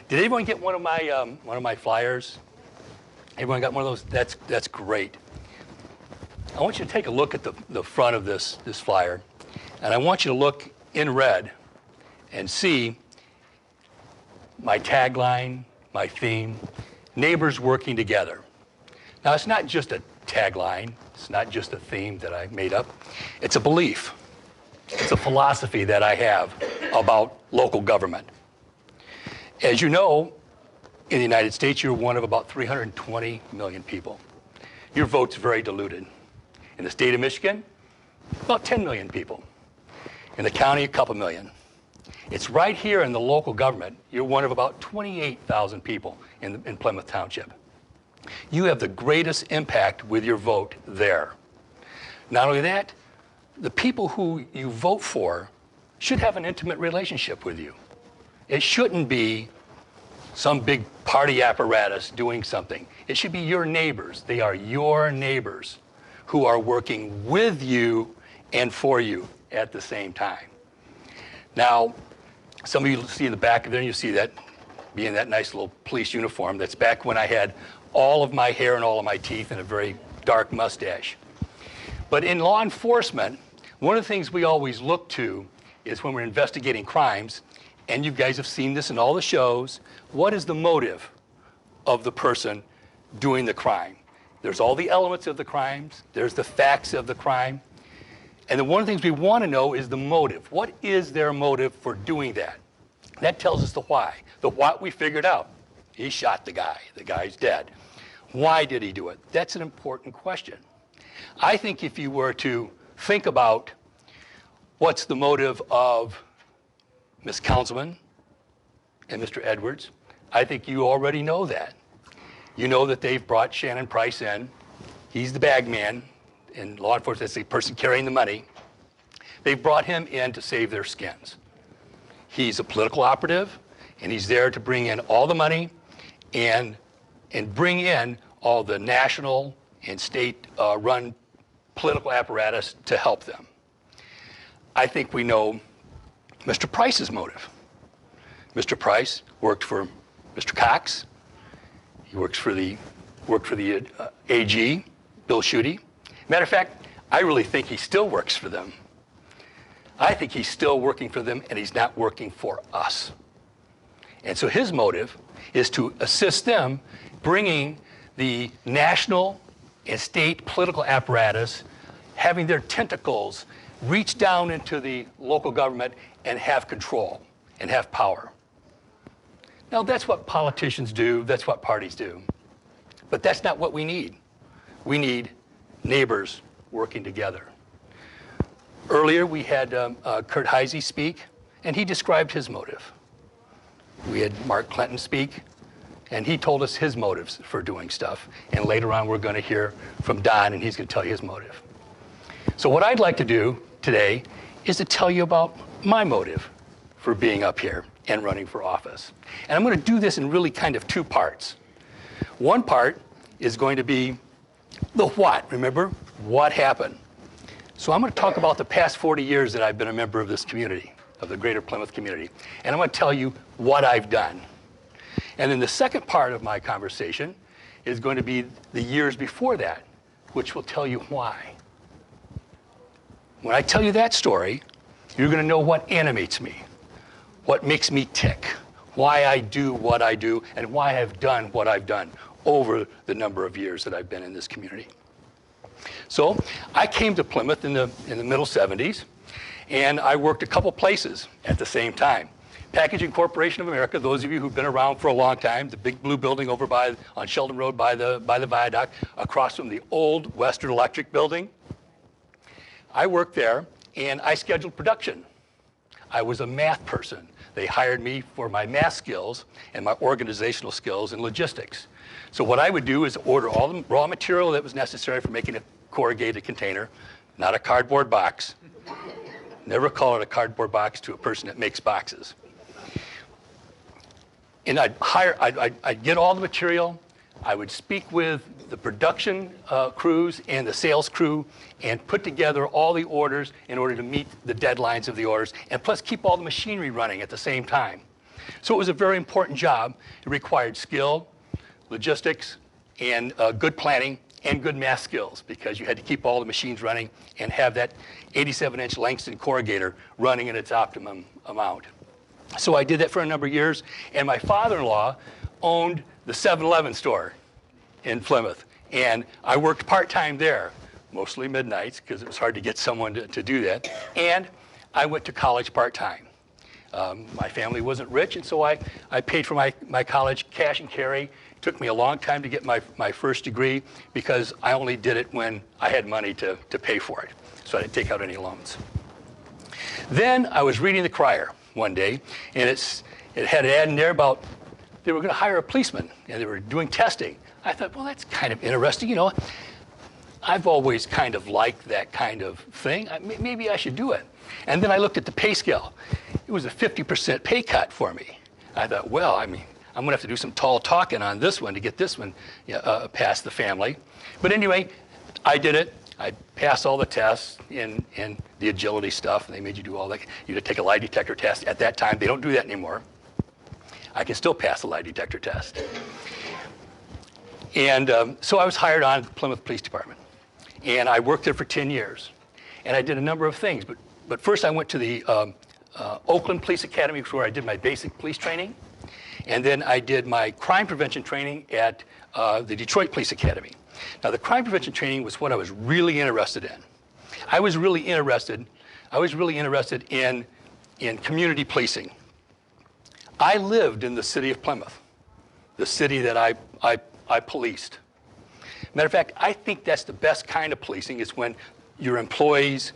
Did anyone get one of my flyers? Everyone got one of those? That's great. I want you to take a look at the front of this flyer, and I want you to look in red and see my tagline, my theme, neighbors working together. Now, it's not just a tagline. It's not just a theme that I made up. It's a belief. It's a philosophy that I have about local government. As you know, in the United States, you're one of about 320 million people. Your vote's very diluted. In the state of Michigan, about 10 million people. In the county, a couple million. It's right here in the local government. You're one of about 28,000 people in Plymouth Township. You have the greatest impact with your vote there. Not only that, the people who you vote for should have an intimate relationship with you. It shouldn't be some big party apparatus doing something. It should be your neighbors. They are your neighbors who are working with you and for you at the same time. Now, some of you see in the back of there, you see that being that nice little police uniform. That's back when I had all of my hair and all of my teeth and a very dark mustache. But in law enforcement, one of the things we always look to is when we're investigating crimes, and you guys have seen this in all the shows, what is the motive of the person doing the crime? There's all the elements of the crimes, there's the facts of the crime, and then one of the things we want to know is the motive. What is their motive for doing that? That tells us the why. The what we figured out. He shot the guy's dead. Why did he do it? That's an important question. I think if you were to think about what's the motive of Ms. Councilman and Mr. Edwards, I think you already know that. You know that they've brought Shannon Price in. He's the bag man. In law enforcement, that's the person carrying the money. They've brought him in to save their skins. He's a political operative, and he's there to bring in all the money and bring in all the national and state run political apparatus to help them. I think we know Mr. Price's motive. Mr. Price worked for Mr. Cox. He worked for the AG, Bill Schuette. Matter of fact, I really think he still works for them. I think he's still working for them, and he's not working for us. And so his motive is to assist them bringing the national and state political apparatus, having their tentacles reach down into the local government and have control and have power. Now, that's what politicians do. That's what parties do. But that's not what we need. We need neighbors working together. Earlier, we had Kurt Heise speak, and he described his motive. We had Mark Clinton speak, and he told us his motives for doing stuff. And later on, we're going to hear from Don, and he's going to tell you his motive. So what I'd like to do today is to tell you about my motive for being up here and running for office. And I'm going to do this in really kind of two parts. One part is going to be the what, remember? What happened? So I'm going to talk about the past 40 years that I've been a member of this community, of the greater Plymouth community. And I'm going to tell you what I've done. And then the second part of my conversation is going to be the years before that, which will tell you why. When I tell you that story, you're going to know what animates me, what makes me tick, why I do what I do, and why I've done what I've done over the number of years that I've been in this community. So I came to Plymouth in the middle 70s, and I worked a couple places at the same time. Packaging Corporation of America, those of you who've been around for a long time, the big blue building over on Sheldon Road by the viaduct, across from the old Western Electric building. I worked there, and I scheduled production. I was a math person. They hired me for my math skills and my organizational skills and logistics. So what I would do is order all the raw material that was necessary for making a corrugated container, not a cardboard box. Never call it a cardboard box to a person that makes boxes. And I'd get all the material. I would speak with the production crews and the sales crew and put together all the orders in order to meet the deadlines of the orders, and plus keep all the machinery running at the same time. So it was a very important job. It required skill, logistics, and good planning and good math skills, because you had to keep all the machines running and have that 87-inch Langston corrugator running at its optimum amount. So I did that for a number of years, and my father-in-law owned the 7-Eleven store in Plymouth, and I worked part-time there, mostly midnights, because it was hard to get someone to do that, and I went to college part-time. My family wasn't rich, and so I paid for my college cash and carry. It took me a long time to get my first degree, because I only did it when I had money to pay for it, so I didn't take out any loans. Then I was reading the Crier one day, and it had an ad in there about they were going to hire a policeman, and they were doing testing. I thought, well, that's kind of interesting. You know, I've always kind of liked that kind of thing. Maybe I should do it. And then I looked at the pay scale. It was a 50% pay cut for me. I thought, well, I mean, I'm going to have to do some tall talking on this one to get this one past the family. But anyway, I did it. I passed all the tests in the agility stuff, and they made you do all that. You had to take a lie detector test. At that time, they don't do that anymore. I can still pass a lie detector test. And so I was hired on the Plymouth Police Department. And I worked there for 10 years. And I did a number of things. But first I went to the Oakland Police Academy, where I did my basic police training. And then I did my crime prevention training at the Detroit Police Academy. Now, the crime prevention training was what I was really interested in. I was really interested in community policing. I lived in the city of Plymouth, the city that I policed. Matter of fact, I think that's the best kind of policing, is when your employees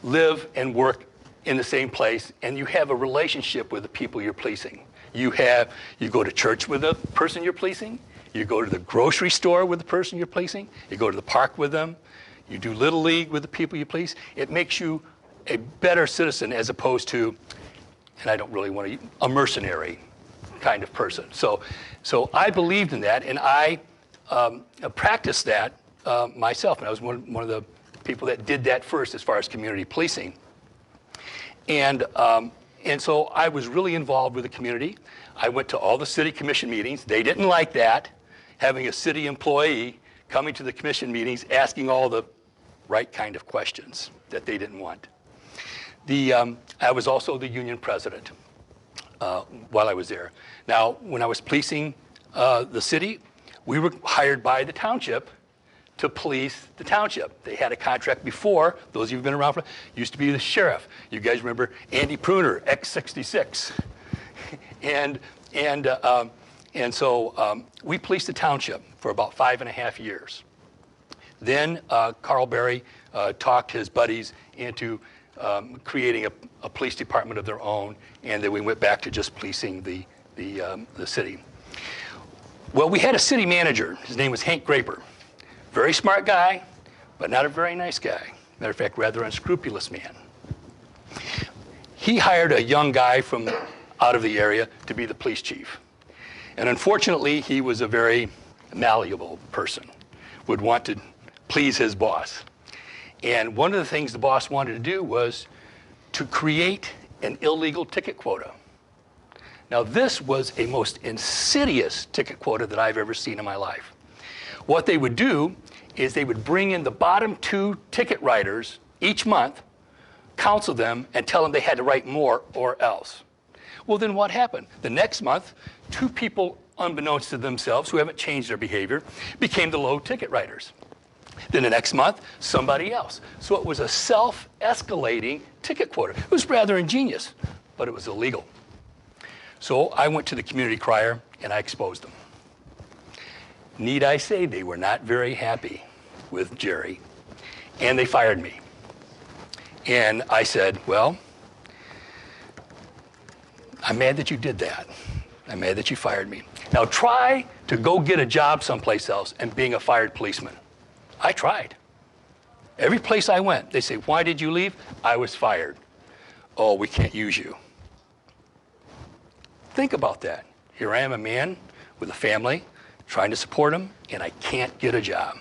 live and work in the same place, and you have a relationship with the people you're policing. You go to church with the person you're policing. You go to the grocery store with the person you're policing. You go to the park with them. You do Little League with the people you police. It makes you a better citizen, as opposed to, and I don't really want to, a mercenary kind of person. So I believed in that, and I practiced that myself. And I was one of the people that did that first as far as community policing. And so I was really involved with the community. I went to all the city commission meetings. They didn't like that, having a city employee coming to the commission meetings asking all the right kind of questions that they didn't want. I was also the union president while I was there. Now, when I was policing the city, we were hired by the township to police the township. They had a contract before. Those of you who've been around for, used to be the sheriff. You guys remember Andy Pruner, X66. And so we policed the township for about 5.5 years. Then Carl Berry talked his buddies into creating a police department of their own, and then we went back to just policing the city. Well, we had a city manager. His name was Hank Graper. Very smart guy, but not a very nice guy. Matter of fact, rather unscrupulous man. He hired a young guy from out of the area to be the police chief. And unfortunately, he was a very malleable person, would want to please his boss. And one of the things the boss wanted to do was to create an illegal ticket quota. Now, this was a most insidious ticket quota that I've ever seen in my life. What they would do is they would bring in the bottom 2 ticket writers each month, counsel them, and tell them they had to write more or else. Well, then what happened? The next month, 2 people, unbeknownst to themselves, who haven't changed their behavior, became the low ticket writers. Then the next month, somebody else. So it was a self-escalating ticket quota. It was rather ingenious, but it was illegal. So I went to the community crier and I exposed them. Need I say, they were not very happy with Jerry, and they fired me. And I said, well, I'm mad that you did that. I'm mad that you fired me. Now try to go get a job someplace else and being a fired policeman. I tried. Every place I went, they say, why did you leave? I was fired. Oh, we can't use you. Think about that. Here I am, a man with a family, trying to support them, and I can't get a job.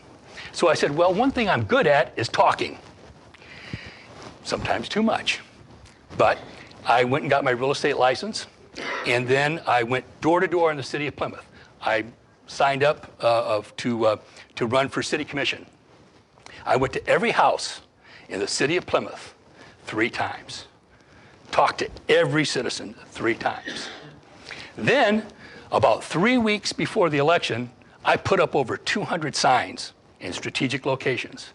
So I said, well, one thing I'm good at is talking. Sometimes too much. But I went and got my real estate license. And then I went door to door in the city of Plymouth. I signed up to run for city commission. I went to every house in the city of Plymouth 3 times. Talked to every citizen 3 times. Then, about 3 weeks before the election, I put up over 200 signs in strategic locations.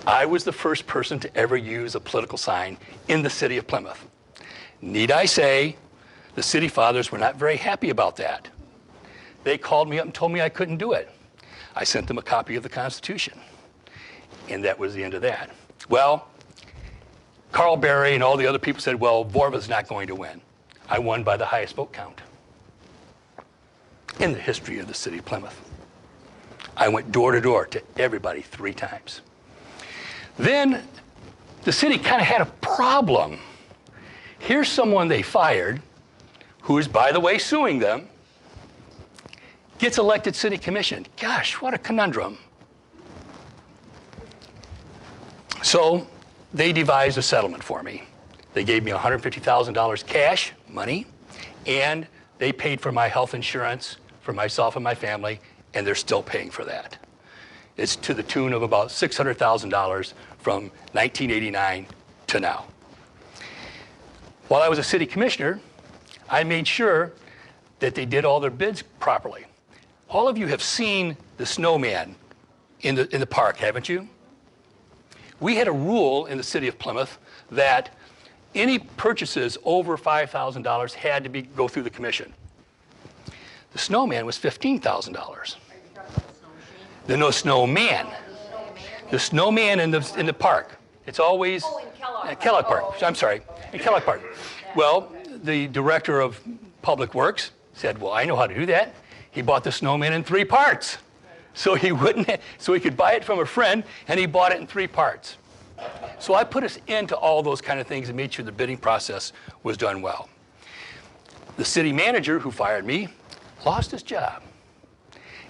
I was the first person to ever use a political sign in the city of Plymouth. Need I say, the city fathers were not very happy about that. They called me up and told me I couldn't do it. I sent them a copy of the Constitution. And that was the end of that. Well, Carl Berry and all the other people said, well, Vorva's not going to win. I won by the highest vote count in the history of the city of Plymouth. I went door to door to everybody 3 times. Then the city kind of had a problem. Here's someone they fired, who is, by the way, suing them, gets elected city commission. Gosh, what a conundrum. So they devised a settlement for me. They gave me $150,000 cash, money, and they paid for my health insurance for myself and my family, and they're still paying for that. It's to the tune of about $600,000 from 1989 to now. While I was a city commissioner, I made sure that they did all their bids properly. All of you have seen the snowman in the park, haven't you? We had a rule in the city of Plymouth that any purchases over $5,000 had to go through the commission. The snowman was $15,000. The snowman. The snowman in the park. It's always Kellogg Park. I'm sorry, in Kellogg Park. Well, the director of Public Works said, "Well, I know how to do that." He bought the snowman in 3 parts, so he could buy it from a friend, and he bought it in 3 parts. So I put us into all those kind of things and made sure the bidding process was done well. The city manager who fired me lost his job,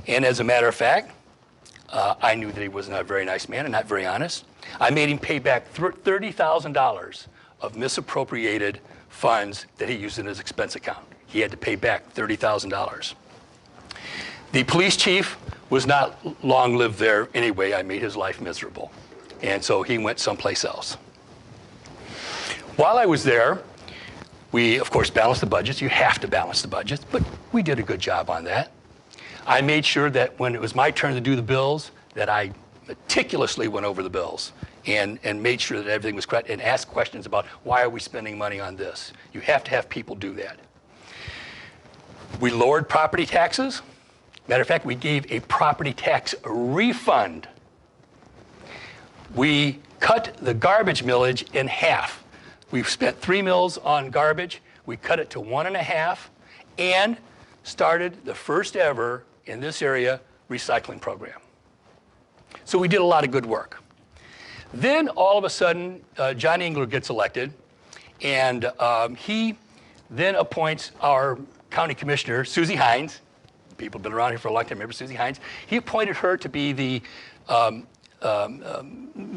and as a matter of fact, I knew that he was not a very nice man and not very honest. I made him pay back $30,000 of misappropriated funds that he used in his expense account. He had to pay back $30,000. The police chief was not long-lived there anyway. I made his life miserable. And so he went someplace else. While I was there, we, of course, balanced the budgets. You have to balance the budgets, but we did a good job on that. I made sure that when it was my turn to do the bills, that I meticulously went over the bills and made sure that everything was correct and asked questions about why are we spending money on this. You have to have people do that. We lowered property taxes. Matter of fact, we gave a property tax refund. We cut the garbage millage in half. We've spent 3 mills on garbage. We cut it to 1.5 and started the first ever in this area recycling program. So we did a lot of good work. Then all of a sudden, John Engler gets elected, and he then appoints our county commissioner, Susie Hines. People have been around here for a long time. Remember Susie Hines? He appointed her to be the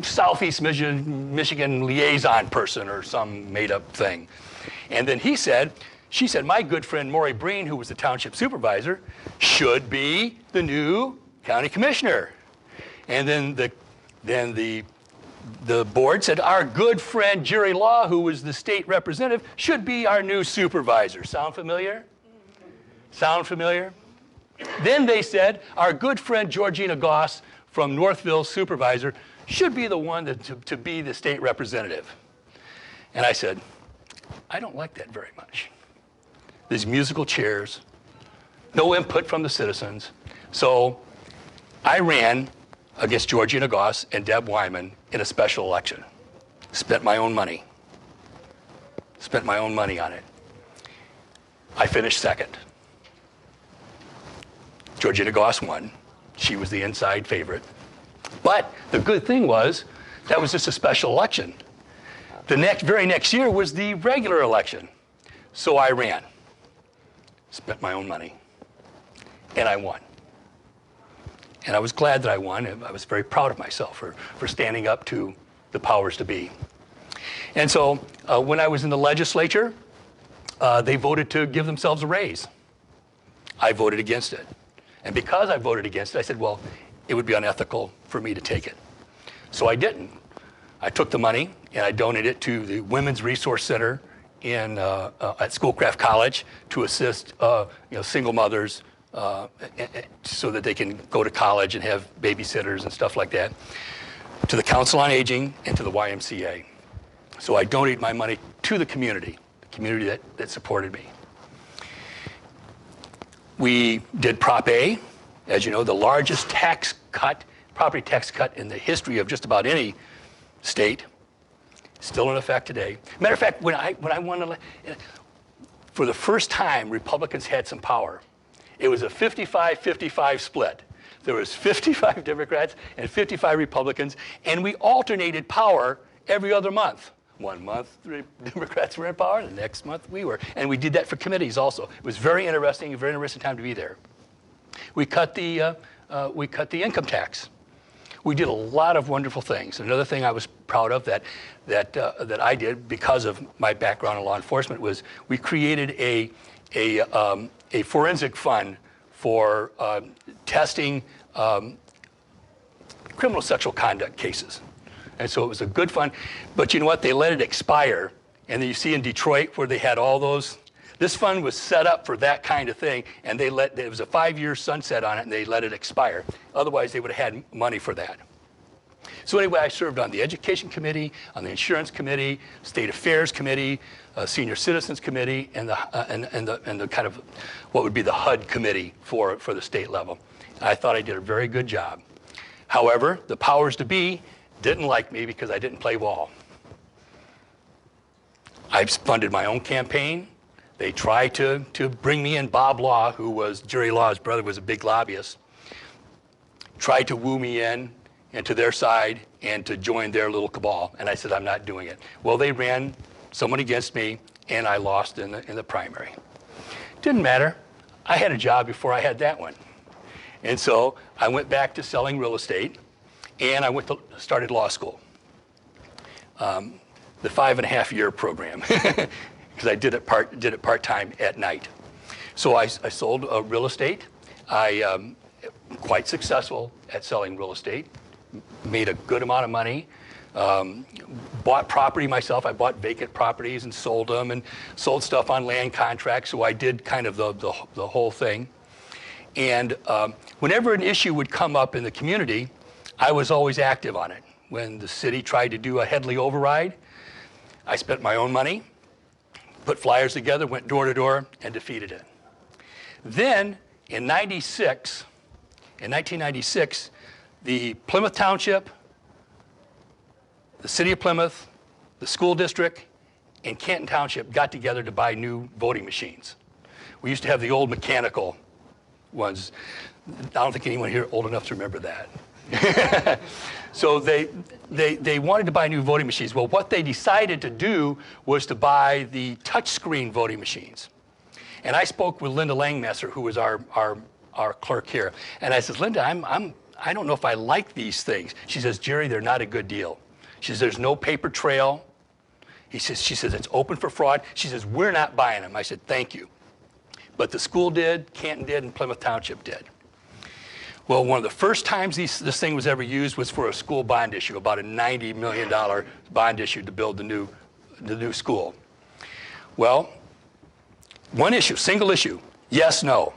Southeast Michigan liaison person or some made-up thing. And then she said, my good friend Maury Breen, who was the township supervisor, should be the new county commissioner. And then the board said, our good friend Jerry Law, who was the state representative, should be our new supervisor. Sound familiar? Sound familiar? Then they said, our good friend Georgina Goss from Northville, supervisor, should be the one to be the state representative. And I said, I don't like that very much. These musical chairs, no input from the citizens. So I ran against Georgina Goss and Deb Wyman in a special election. Spent my own money. Spent my own money on it. I finished second. Georgina Goss won. She was the inside favorite. But the good thing was, that was just a special election. The very next year was the regular election. So I ran. Spent my own money. And I won. And I was glad that I won. I was very proud of myself for standing up to the powers to be. And so when I was in the legislature, they voted to give themselves a raise. I voted against it. And because I voted against it, I said, well, it would be unethical for me to take it. So I didn't. I took the money and I donated it to the Women's Resource Center at Schoolcraft College to assist single mothers so that they can go to college and have babysitters and stuff like that, to the Council on Aging and to the YMCA. So I donated my money to the community that supported me. We did Prop A, as you know, the largest property tax cut in the history of just about any state, still in effect today. Matter of fact, when I won, for the first time, Republicans had some power. It was a 55-55 split. There was 55 Democrats and 55 Republicans, and we alternated power every other month. One month, the Democrats were in power, the next month we were. And we did that for committees also. It was very interesting, a very interesting time to be there. We cut the income tax. We did a lot of wonderful things. Another thing I was proud of that I did because of my background in law enforcement was we created a forensic fund for testing criminal sexual conduct cases. And so it was a good fund. But you know what? They let it expire. And then you see in Detroit where they had all those. This fund was set up for that kind of thing, and there was a 5-year sunset on it, and they let it expire. Otherwise, they would have had money for that. So anyway, I served on the Education Committee, on the Insurance Committee, State Affairs Committee, Senior Citizens Committee, and the kind of what would be the HUD Committee for the state level. I thought I did a very good job. However, the powers to be didn't like me because I didn't play ball. I funded my own campaign. They tried to bring me in. Bob Law, who was Jerry Law's brother, was a big lobbyist, tried to woo me in into their side and to join their little cabal. And I said, I'm not doing it. Well, they ran someone against me, and I lost in the primary. Didn't matter. I had a job before I had that one. And so I went back to selling real estate, and I started law school, the 5.5-year program. Because I did it part-time at night. So I sold real estate. I quite successful at selling real estate, made a good amount of money, bought property myself. I bought vacant properties and sold them, and sold stuff on land contracts. So I did kind of the whole thing. And whenever an issue would come up in the community, I was always active on it. When the city tried to do a Headley override, I spent my own money, put flyers together, went door to door, and defeated it. Then, in 1996, the Plymouth Township, the city of Plymouth, the school district, and Canton Township got together to buy new voting machines. We used to have the old mechanical ones. I don't think anyone here old enough to remember that. So they wanted to buy new voting machines. Well, what they decided to do was to buy the touchscreen voting machines. And I spoke with Linda Langmesser, who was our clerk here. And I said, Linda, I don't know if I like these things. She says, Jerry, they're not a good deal. She says, there's no paper trail. She says, it's open for fraud. She says, we're not buying them. I said, thank you. But the school did, Canton did, and Plymouth Township did. Well, one of the first times this thing was ever used was for a school bond issue, about a $90 million bond issue to build the new school. Well, one issue, single issue, yes, no.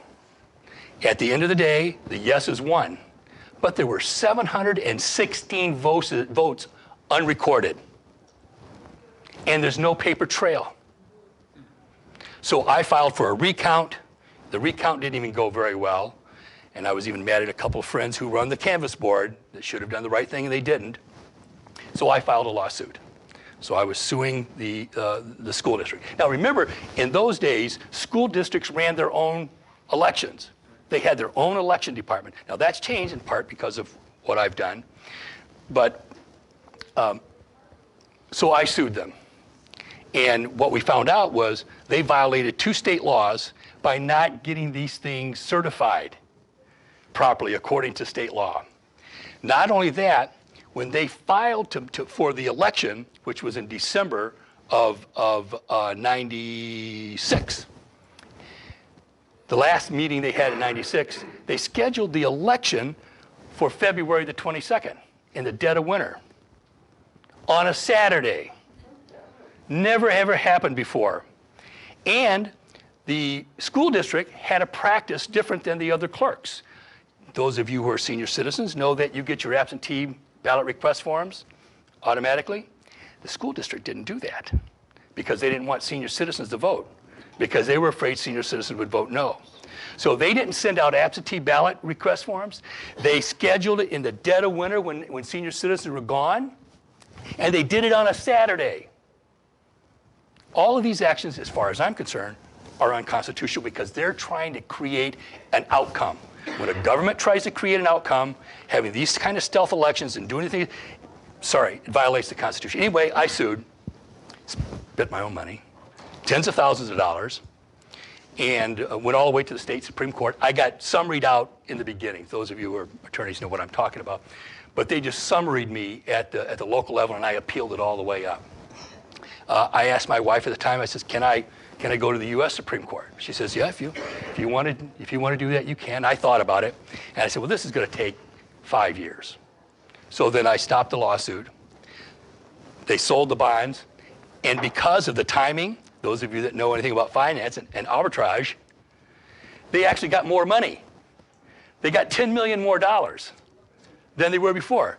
At the end of the day, the yeses won. But there were 716 votes unrecorded. And there's no paper trail. So I filed for a recount. The recount didn't even go very well. And I was even mad at a couple of friends who run the canvass board that should have done the right thing and they didn't. So I filed a lawsuit. So I was suing the school district. Now remember, in those days, school districts ran their own elections. They had their own election department. Now that's changed in part because of what I've done. But so I sued them. And what we found out was they violated 2 state laws by not getting these things certified properly according to state law. Not only that, when they filed for the election, which was in December of 96. The last meeting they had in 96, they scheduled the election for February the 22nd in the dead of winter on a Saturday. Never ever happened before. And the school district had a practice different than the other clerks. Those of you who are senior citizens know that you get your absentee ballot request forms automatically. The school district didn't do that because they didn't want senior citizens to vote, because they were afraid senior citizens would vote no. So they didn't send out absentee ballot request forms. They scheduled it in the dead of winter when senior citizens were gone, and they did it on a Saturday. All of these actions, as far as I'm concerned, are unconstitutional because they're trying to create an outcome. When a government tries to create an outcome, having these kind of stealth elections and doing anything, sorry, it violates the Constitution. Anyway, I sued, spent my own money, tens of thousands of dollars, and went all the way to the state Supreme Court. I got summaried out in the beginning. Those of you who are attorneys know what I'm talking about. But they just summaried me at the local level, and I appealed it all the way up. I asked my wife at the time, I said, can I go to the U.S. Supreme Court? She says, yeah, if you want to do that, you can. I thought about it, and I said, well, this is going to take 5 years. So then I stopped the lawsuit. They sold the bonds, and because of the timing, those of you that know anything about finance and arbitrage, they actually got more money. They got $10 million more than they were before,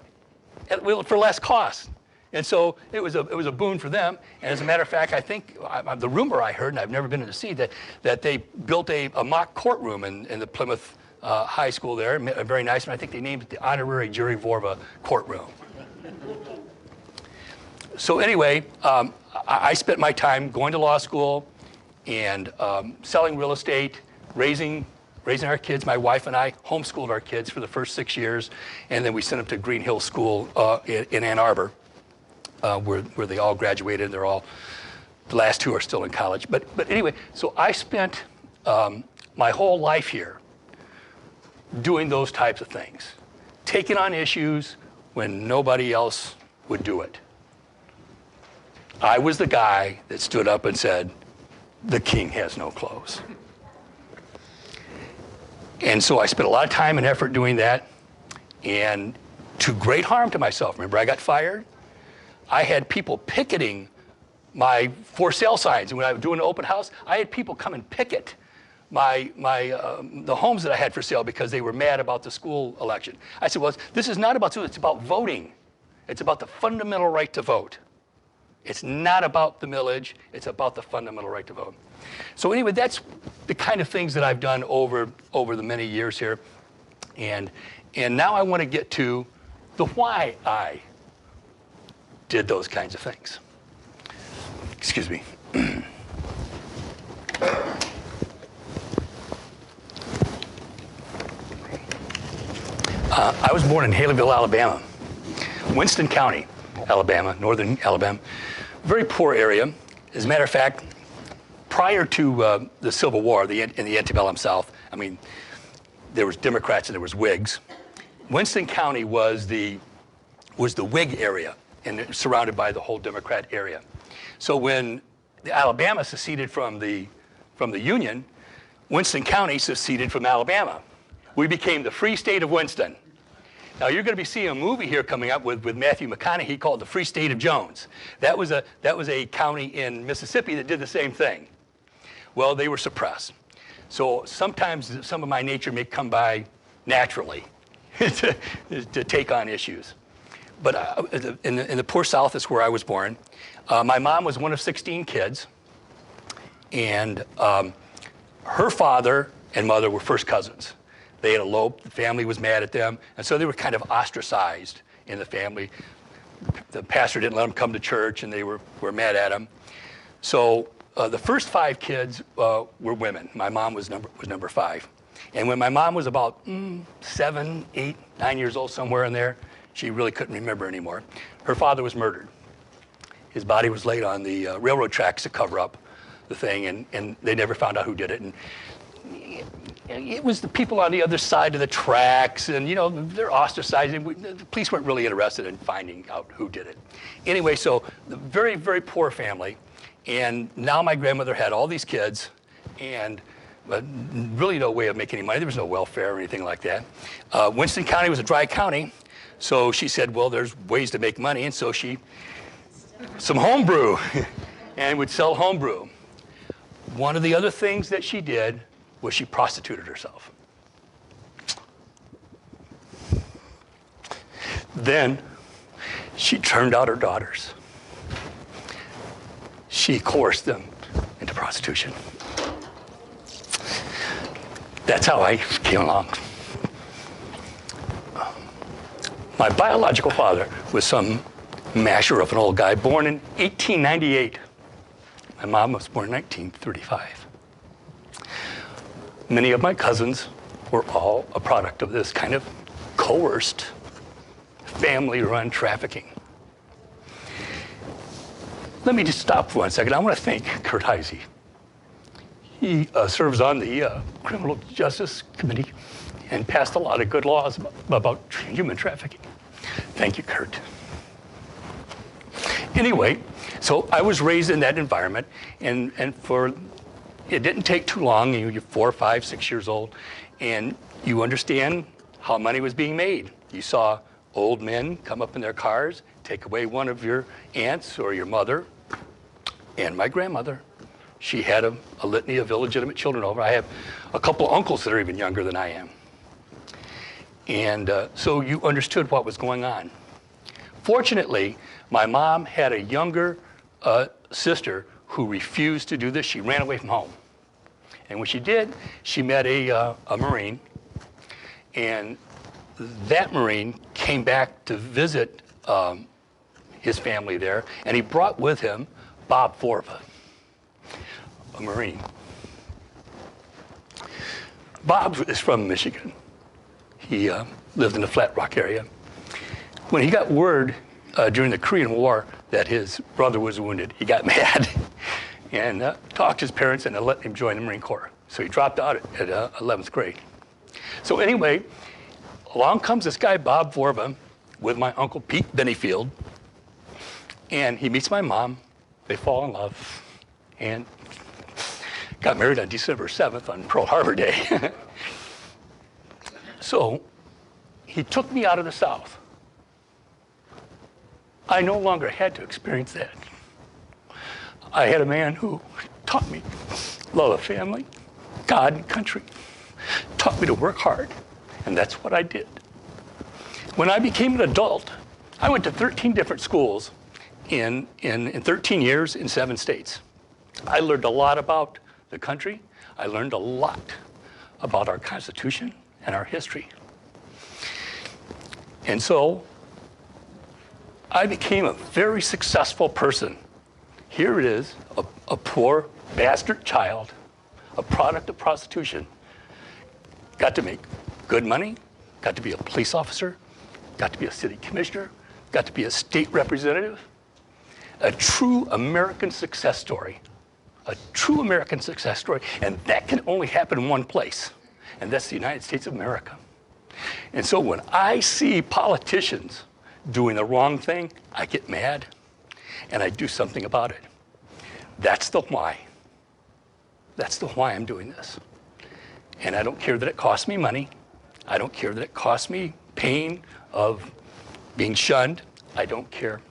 for less cost. And so it was a boon for them. And as a matter of fact, I think the rumor I heard, and I've never been in to see, that they built a mock courtroom in the Plymouth High School there, a very nice one. I think they named it the Honorary Jerry Vorva Courtroom. So anyway, I spent my time going to law school and selling real estate, raising our kids. My wife and I homeschooled our kids for the first 6 years, and then we sent them to Green Hill School in Ann Arbor, where they all graduated. They're all, the last two are still in college. But anyway, so I spent my whole life here doing those types of things, taking on issues when nobody else would do it. I was the guy that stood up and said, the king has no clothes. And so I spent a lot of time and effort doing that, and to great harm to myself. Remember, I got fired? I had people picketing my for sale signs. And when I was doing an open house, I had people come and picket the homes that I had for sale because they were mad about the school election. I said, well, this is not about school, it's about voting. It's about the fundamental right to vote. It's not about the millage, it's about the fundamental right to vote. So anyway, that's the kind of things that I've done over the many years here. And now I want to get to the why I did those kinds of things. Excuse me. I was born in Haleyville, Alabama, Winston County, Alabama, northern Alabama. Very poor area. As a matter of fact, prior to the Civil War, in the antebellum South, I mean, there was Democrats and there was Whigs. Winston County was the Whig area, and it was surrounded by the whole Democrat area. So when Alabama seceded from the Union, Winston County seceded from Alabama. We became the Free State of Winston. Now you're going to be seeing a movie here coming up with Matthew McConaughey called The Free State of Jones. That was a county in Mississippi that did the same thing. Well, they were suppressed. So sometimes some of my nature may come by naturally to take on issues. But in the poor South is where I was born. My mom was one of 16 kids, and her father and mother were first cousins. They had eloped, the family was mad at them, and so they were kind of ostracized in the family. The pastor didn't let them come to church, and they were mad at them. So the first 5 kids were women. My mom was number 5. And when my mom was about 7, 8, 9 years old, somewhere in there, she really couldn't remember anymore. Her father was murdered. His body was laid on the railroad tracks to cover up the thing, and they never found out who did it. And it was the people on the other side of the tracks, and they're ostracizing. The police weren't really interested in finding out who did it. Anyway, so the very, very poor family, and now my grandmother had all these kids, and really no way of making any money. There was no welfare or anything like that. Winston County was a dry county, so she said, well, there's ways to make money, and so some homebrew, and would sell homebrew. One of the other things that she did was she prostituted herself. Then she turned out her daughters. She coerced them into prostitution. That's how I came along. My biological father was some masher of an old guy born in 1898. My mom was born in 1935. Many of my cousins were all a product of this kind of coerced, family-run trafficking. Let me just stop for 1 second. I want to thank Kurt Heisey. He serves on the Criminal Justice Committee and passed a lot of good laws about human trafficking. Thank you, Kurt. Anyway, so I was raised in that environment, and it didn't take too long. You're 4, 5, 6 years old, and you understand how money was being made. You saw old men come up in their cars, take away one of your aunts or your mother, and my grandmother. She had a litany of illegitimate children over. I have a couple of uncles that are even younger than I am. And so you understood what was going on. Fortunately, my mom had a younger sister who refused to do this. She ran away from home. And when she did, she met a Marine. And that Marine came back to visit his family there, and he brought with him Bob Vorva, a Marine. Bob is from Michigan. He lived in the Flat Rock area. When he got word during the Korean War that his brother was wounded, he got mad and talked to his parents and let him join the Marine Corps. So he dropped out at 11th grade. So anyway, along comes this guy, Bob Vorva, with my uncle Pete Bennyfield, and he meets my mom. They fall in love and got married on December 7th on Pearl Harbor Day. So he took me out of the South. I no longer had to experience that. I had a man who taught me love of family, God, and country, taught me to work hard, and that's what I did. When I became an adult, I went to 13 different schools in 13 years in 7 states. I learned a lot about the country. I learned a lot about our Constitution and our history. And so I became a very successful person. Here it is, a poor bastard child, a product of prostitution. Got to make good money, got to be a police officer, got to be a city commissioner, got to be a state representative. A true American success story. A true American success story. And that can only happen in one place, and that's the United States of America. And so when I see politicians doing the wrong thing, I get mad, and I do something about it. That's the why. That's the why I'm doing this. And I don't care that it costs me money. I don't care that it costs me pain of being shunned. I don't care.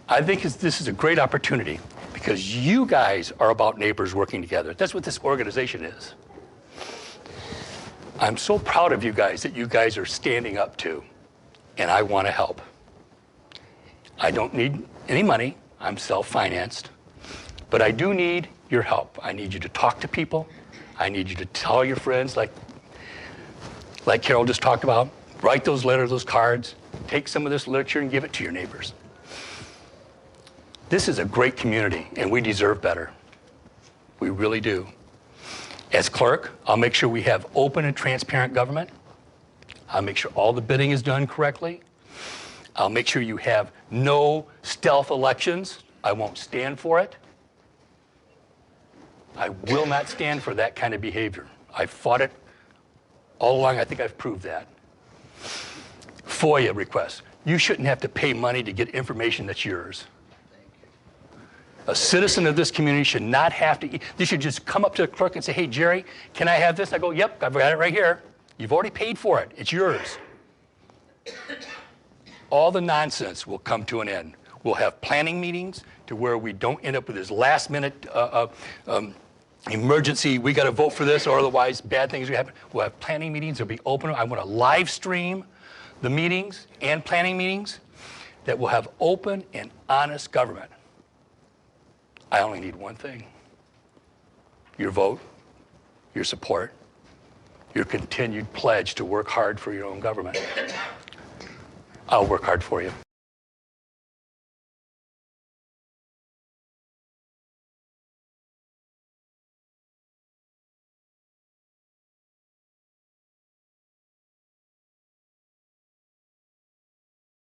I think this is a great opportunity because you guys are about neighbors working together. That's what this organization is. I'm so proud of you guys that you guys are standing up to, and I want to help. I don't need any money. I'm self-financed. But I do need your help. I need you to talk to people. I need you to tell your friends, like Carol just talked about. Write those letters, those cards. Take some of this literature and give it to your neighbors. This is a great community, and we deserve better. We really do. As clerk, I'll make sure we have open and transparent government. I'll make sure all the bidding is done correctly. I'll make sure you have no stealth elections. I won't stand for it. I will not stand for that kind of behavior. I fought it all along. I think I've proved that. FOIA requests. You shouldn't have to pay money to get information that's yours. A citizen of this community should not have to. They should just come up to the clerk and say, hey, Jerry, can I have this? I go, yep, I've got it right here. You've already paid for it. It's yours. All the nonsense will come to an end. We'll have planning meetings to where we don't end up with this last-minute emergency, we got to vote for this, or otherwise bad things will happen. We'll have planning meetings. They'll be open. I want to live stream the meetings and planning meetings that will have open and honest government. I only need one thing: your vote, your support, your continued pledge to work hard for your own government. I'll work hard for you.